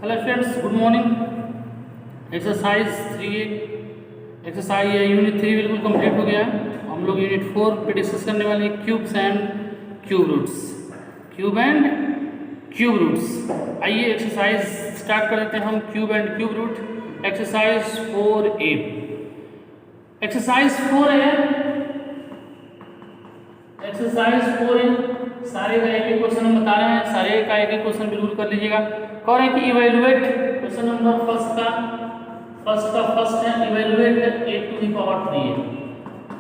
Hello students, good morning. Exercise 3 exercise unit 3 बिल्कुल complete हो गया है। हम लोग यूनिट 4 पे डिस्कस करने वाले हैं cubes and cube roots. Cube and cube roots. आइए एक्सरसाइज स्टार्ट कर देते हैं हम। Cube and cube root exercise 4A। Exercise 4 है, एक्सरसाइज 4A। सारे का एक एक क्वेश्चन हम बता रहे हैं, सारे का एक एक क्वेश्चन बिल्कुल कर लीजिएगा। कह रहे हैं कि इवेलुएट, क्वेश्चन नंबर फर्स्ट है इवेलुएट 8 टू द पावर 3 है।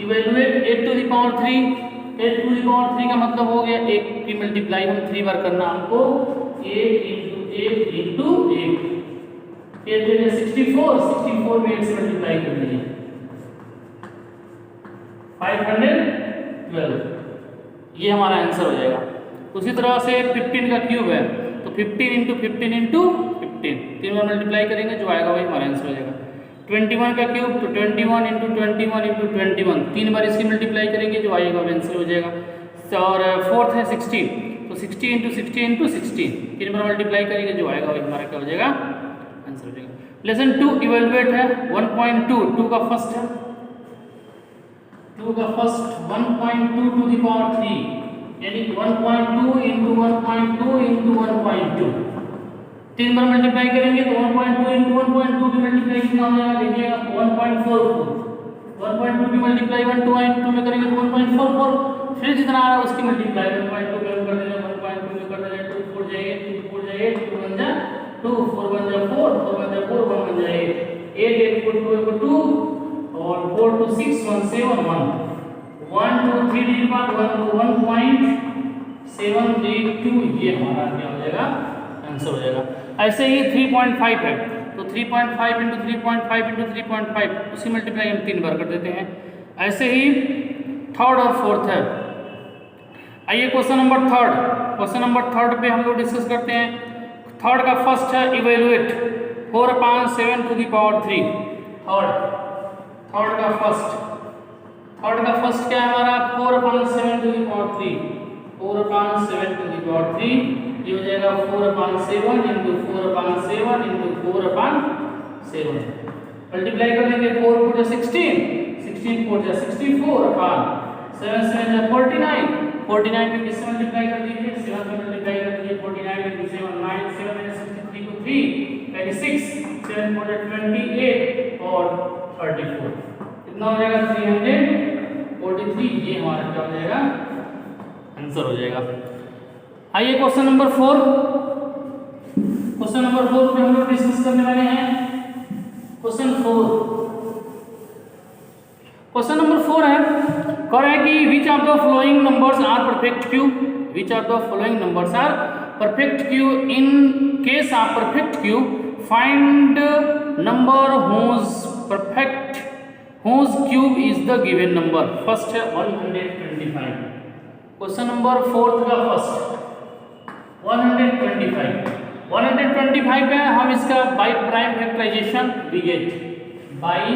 Evaluate 8 to the power 3, 8 to the power 3 का मतलब हो गया 1 की मल्टीप्लाई हम 3 बार करना हमको। 8 इंटू 8 इंटू 8 देंगे 64 में 8 से मल्टीप्लाई कर लीजिए 512, ये हमारा आंसर हो जाएगा। उसी तरह से 15 का क्यूब है तो 15 इंटू 15 इंटू 15 3 बार मल्टीप्लाई करेंगे, जो आएगा वही हमारा आंसर हो जाएगा। 21 का क्यूब तो 21 इंटू 21 इंटू 21 3 बार इसकी मल्टीप्लाई करेंगे, जो आएगा वही आंसर हो जाएगा। और फोर्थ है 16 तो 60 इंटू 60 इंटू 16 3 बार मल्टीप्लाई करेंगे, जो आएगा वही हमारा क्या हो जाएगा, आंसर हो जाएगा। लेसन 2 इवेलुएट है 1.2, 2 का फर्स्ट है, 2 का फर्स्ट 1.2 टू द पावर 3 यानी 1.2 इंटू 1.2 इंटू 1.2 3 बार मल्टीप्लाई करेंगे तो 1.2 इंटू 1.2 की मल्टीप्लाई कितना हो जाएगा, देखिएगा 1.44। 1.2 की मल्टीप्लाई 1.2 में करेंगे तो 1.44, फिर जितना आ रहा है उसकी मल्टीप्लाई 1.2 में कर देंगे, 1.2 में कर देंगे 2 4 जाएगा 2 4 जाएगा 2 बन जा 2 4 बन जा 4 4 बन जा 4 1 बन जाएगा 8 8 को 2 को 2 और 4 to 6 1 7 1 1 2 3 डिजिट बाद 1 to 1.732, ये हमारा क्या हो जाएगा, आंसर हो जाएगा। ऐसे ही 3.5 है तो 3.5 इंटू 3.5 इंटू 3.5 उसी मल्टीप्लाई हम 3 बार कर देते हैं। ऐसे ही थर्ड और फोर्थ है। आइए क्वेश्चन नंबर थर्ड पे हम लोग डिस्कस करते हैं। थर्ड का फर्स्ट है evaluate 4/7 to the power 3। Third का फर्स्ट क्या है हमारा, 4/7 to the power 3, 4/7 to the power 3, ये हो जाएगा 4/7 इंटू 4/7 इंटू 4/7 मल्टीप्लाई कर देंगे। 4 4 16 16 4 64 अपान 7 7 49 49 में किससे मल्टीप्लाई कर दीजिए, 7 से मल्टीप्लाई कर दीजिए 49 इंटू 7 9 7 में 63 को 3 36 7 4 28 और 34 कितना हो जाएगा 343, ये हमारा क्या हो जाएगा, आंसर हो जाएगा। आइए क्वेश्चन नंबर 4 पे हम लोग डिस्कस करने वाले हैं। क्वेश्चन नंबर 4 है, कह रहा है कि which of the following numbers are perfect cube, which of the following numbers are perfect cube. In case of perfect cube find number whose cube is the given number। First है 125। Question number 4 का first 125 है, हम इसका by prime factorisation we get, by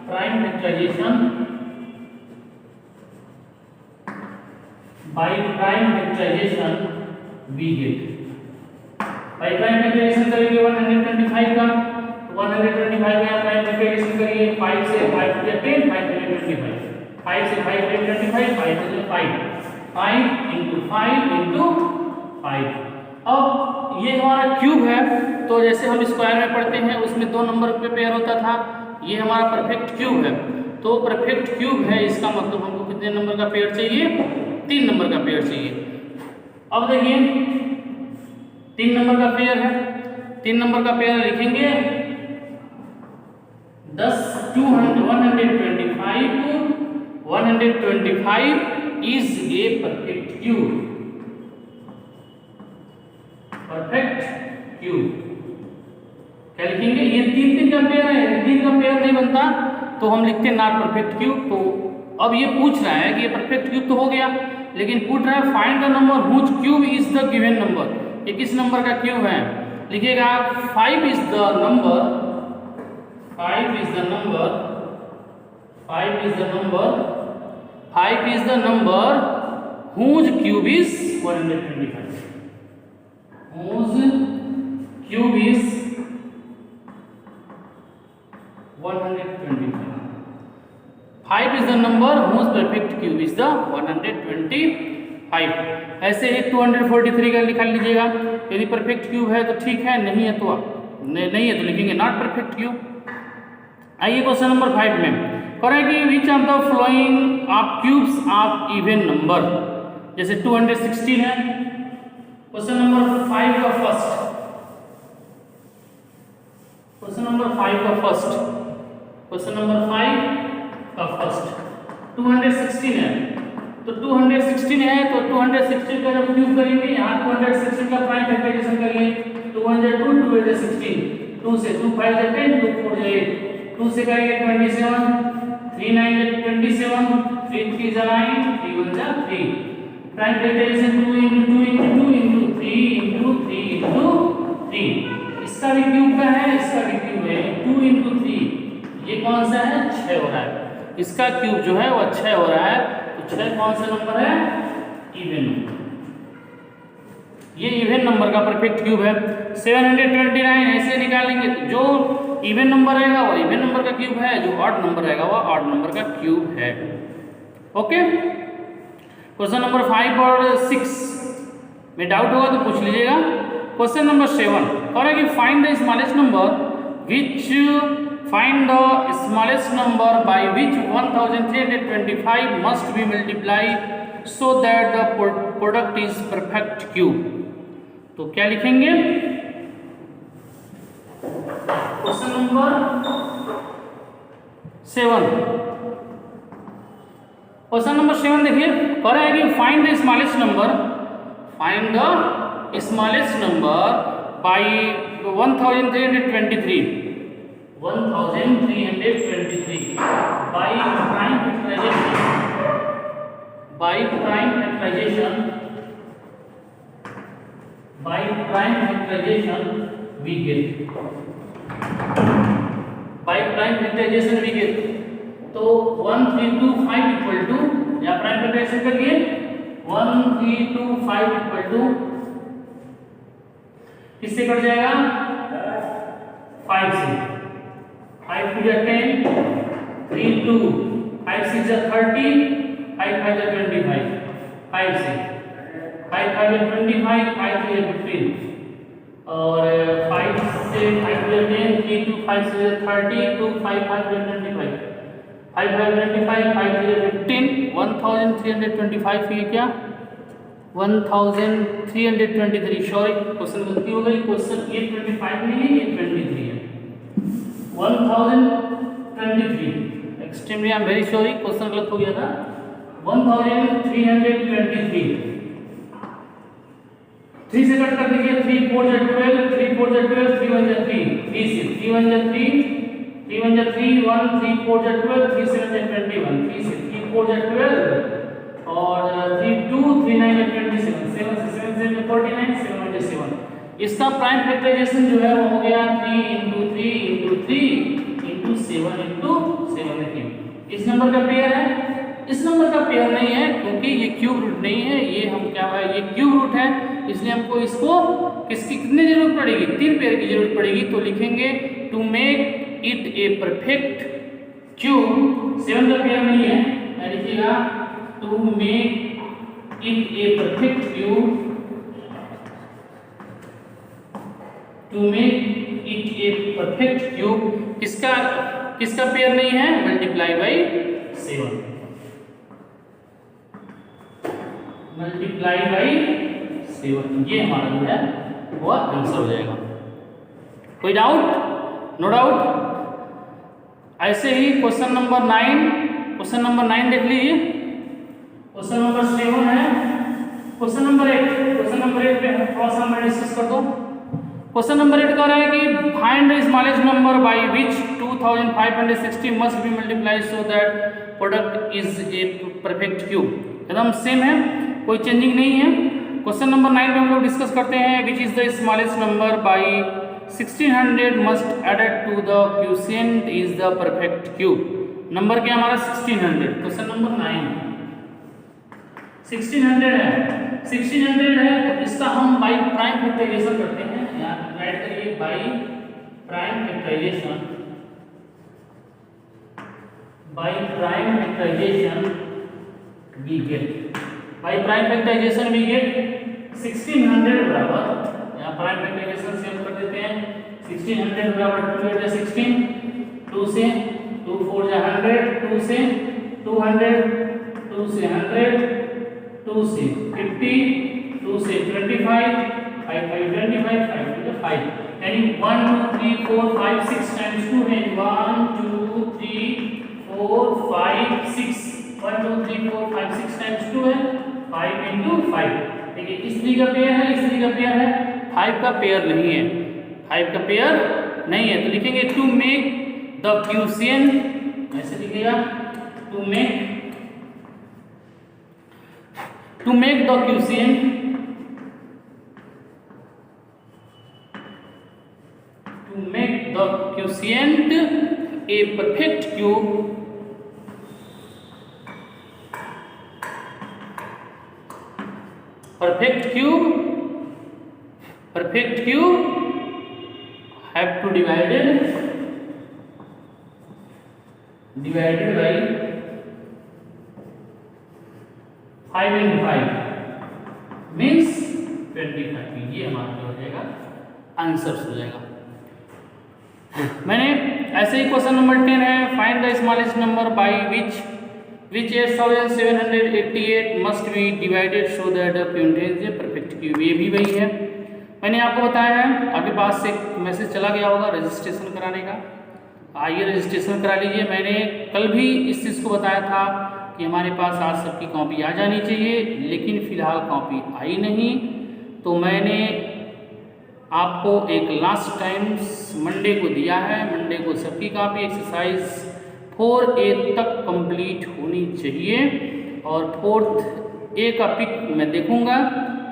prime factorisation we get. By prime factorisation करेंगे 125 का, 125 में prime factorisation करिए 5 से 5 to 10 5 to 25 5 से 5 to 25 5 to 5 into 5 into 5। अब ये हमारा क्यूब है तो जैसे हम स्क्वायर में पढ़ते हैं उसमें 2 नंबर पे पेयर होता था, ये हमारा परफेक्ट क्यूब है तो परफेक्ट क्यूब है इसका मतलब हमको कितने नंबर का पेयर चाहिए, 3 नंबर का पेयर चाहिए। अब देखिए 3 नंबर का पेयर है, 3 नंबर का पेयर लिखेंगे 125 is a perfect cube। क्या लिखेंगे, ये 3 का पेयर है, 3 का पेयर नहीं बनता तो हम लिखते हैं नॉट परफेक्ट क्यूब। तो अब ये पूछ रहा है कि ये परफेक्ट क्यूब तो हो गया, लेकिन पूछ रहा है find the number whose cube is the given number, ये किस नंबर का क्यूब है, लिखिएगा 5 is the number whose cube is 125, whose cube is 125. 5 is the number whose perfect cube is the 125. ऐसे ही 243 का निकाल लीजिएगा। यदि परफेक्ट क्यूब है तो ठीक है, नहीं है तो नहीं है तो लिखेंगे नॉट परफेक्ट क्यूब। आइए क्वेश्चन नंबर 5 में करें कि which of the flowing of cubes of even number, जैसे 216 है। क्वेश्चन नंबर 5 का फर्स्ट, क्वेश्चन नंबर 5 का फर्स्ट, क्वेश्चन नंबर 5 का फर्स्ट 216 है। तो 216 है तो 216 का जब क्यूब करेंगे, यहाँ 216 का प्राइम फैक्टराइजेशन करिए। 202 2 is 16, 2 से 2 5 is 10, 2 4 is 8, 2 से करेंगे 27, 3 9 is 27, 3 3 is 9, 3 1 is 3। Prime factorisation 2 into 2 into 2 into 3 into 3 into 3। इसका भी क्यूब का है, इसका भी क्यूब है। 2 into 3 ये कौन सा है? 6 हो रहा है। इसका क्यूब जो है वो 6 हो रहा है। तो 6 कौन सा नंबर है? Even number. ये इवन नंबर का परफेक्ट क्यूब है। 729 ऐसे निकालेंगे तो जो इवन नंबर रहेगा वो इवन नंबर का क्यूब है, जो ऑड नंबर रहेगा वो ऑड नंबर का क्यूब है। ओके, क्वेश्चन नंबर 5 और 6 में डाउट होगा तो पूछ लीजिएगा। क्वेश्चन नंबर 7 और है कि find the smallest number which find the smallest number by which 1325 must be multiplied so that the product is perfect cube। तो क्या लिखेंगे? क्वेश्चन नंबर 7, क्वेश्चन नंबर 7 देखिए, कह रहा है कि find the smallest number, find the smallest number bye 1323 by prime factorization we get, by prime factorization we get। तो 1325 equal to, या प्राइम फैक्टराइजेशन करिए, 1325 इक्वल टू किससे कट जाएगा? 5 से। 5 2 is 10, 3 2, 5 6 is 30, 5 5 is 25, 5 से 5 5 is 25, 5 3 is 15, और 5 से 5 2 is 10, 3 2 5 6 is 30, 2 5 5 is 25, 5 5 25, 5 3 is 15, 1325 ये क्या? 1323। सॉरी क्वेश्चन गलती हो गई, क्वेश्चन ये 25 नहीं है, ये 23 है। 1023, extremely I am very sorry, question गलत हो गया था। 1323, 3 से कट कर दीजिए। 3 4 is 12, 3 4 is 12, 3 1 is 3, 3 से 3 1 is 3, 3 1 is 3 1, 3 4 is 12, 3 7 is 21, 3 से 3 4 is 12, और 3 2 3 9 is 27, 7 से 7 7 is 49, 7 1 is 7। इसका प्राइम फैक्टराइजेशन जो है वो हो गया 3 into 3 into 3 into 7 into 7। देखिए इस नंबर का पेयर है, इस नंबर का पेयर नहीं है क्योंकि ये क्यूब रूट नहीं है, ये हम क्या है, ये क्यूब रूट है, इसलिए हमको इसको किसकी कितनी जरूरत पड़ेगी? 3 पेयर की जरूरत पड़ेगी। तो लिखेंगे to make it a perfect cube, 7 का पेयर नहीं है, लिखिएगा to make it a perfect cube, to make it a perfect cube किसका पेयर नहीं है? मल्टीप्लाई बाई 7, मल्टीप्लाई बाई 7, ये हमारा जो है वो आंसर हो जाएगा। कोई डाउट? No doubt. ऐसे ही क्वेश्चन नंबर 9, क्वेश्चन नंबर 9 देख लीजिए। क्वेश्चन नंबर 7 है, क्वेश्चन नंबर 8, क्वेश्चन नंबर 8 पे थोड़ा सा मैं डिस्कस कर दूं। क्वेश्चन नंबर 8 कह रहा है कि find the smallest number by which 2560 must be multiplied so that product is a perfect cube. एकदम सेम है, कोई चेंजिंग नहीं है। क्वेश्चन नंबर 9 में हम लोग डिस्कस करते हैं which is the smallest number by 1600 must added to the quotient is the perfect cube. Number क्या हमारा 1600। क्वेश्चन नंबर 9 1600 है, 1600 है तो इसका हम बाय प्राइम फैक्टराइजेशन करते हैं। यहाँ राइट करिए by prime factorisation we get 1600 बराबर, यहाँ प्राइम फैक्टराइजेशन सेम कर देते हैं। 1600 बराबर 2 8 16, 2 से 2 4 100, 2 से 200, 2 से 100, 2 से 50, 2 से 25, 5 5 25, 5 5, यानी 1 2 3 4 5 6 times 2 है। 1 2 3 4 5 6, 1 2 3 4 5 6 times 2 है 5 into 5। देखिए इस 3 का पेयर है, इस 3 का पेयर है, 5 का पेयर नहीं है, 5 का पेयर नहीं है। तो लिखेंगे टू मेक द क्यूशियन, ऐसे लिखिएगा to make the quotient a perfect cube have to divided by 5 into 5 means 25। ये हमारा जो हो जाएगा आंसर हो जाएगा। मैंने ऐसे ही क्वेश्चन नंबर 10 है, find the smallest number by which 8788 must be divided so that the quotient a perfect cube. ये भी वही है, मैंने आपको बताया है। आपके पास से मैसेज चला गया होगा रजिस्ट्रेशन कराने का, आइए रजिस्ट्रेशन करा लीजिए। मैंने कल भी इस चीज़ को बताया था कि हमारे पास आज सबकी कॉपी आ जानी चाहिए, लेकिन फ़िलहाल कॉपी आई नहीं। तो मैंने आपको एक लास्ट टाइम मंडे को दिया है, मंडे को सबकी कॉपी एक्सरसाइज 4A तक कंप्लीट होनी चाहिए। और 4th A का पिक मैं देखूंगा।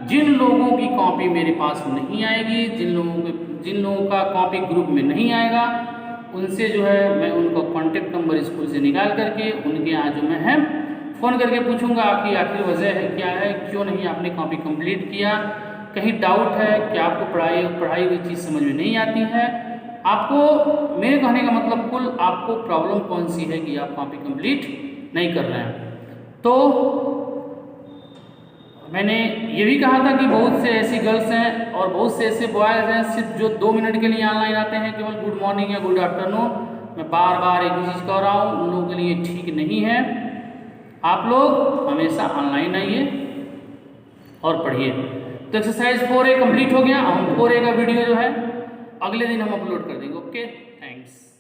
जिन लोगों की कॉपी मेरे पास नहीं आएगी, जिन लोगों का कॉपी ग्रुप में नहीं आएगा, उनसे जो है मैं उनका कॉन्टेक्ट नंबर स्कूल से निकाल करके उनके यहाँ जो मैं है फ़ोन करके पूछूंगा आपकी आखिर वजह है क्या है, क्यों नहीं आपने कॉपी कंप्लीट किया, कहीं डाउट है कि आपको पढ़ाई हुई चीज़ समझ में नहीं आती है। आपको मेरे कहने का मतलब कुल आपको प्रॉब्लम कौन सी है कि आप कॉपी कंप्लीट नहीं कर रहे हैं। तो मैंने ये भी कहा था कि बहुत से ऐसी गर्ल्स हैं और बहुत से ऐसे बॉयज़ हैं सिर्फ जो 2 मिनट के लिए ऑनलाइन आते हैं, केवल गुड मॉर्निंग या गुड आफ्टरनून। मैं बार बार एक ही चीज़ कह रहा हूँ, उन लोगों के लिए ठीक नहीं है। आप लोग हमेशा ऑनलाइन आइए और पढ़िए। तो एक्सरसाइज 4A कंप्लीट हो गया। हम 4A का वीडियो जो है अगले दिन हम अपलोड कर देंगे। Okay, thanks.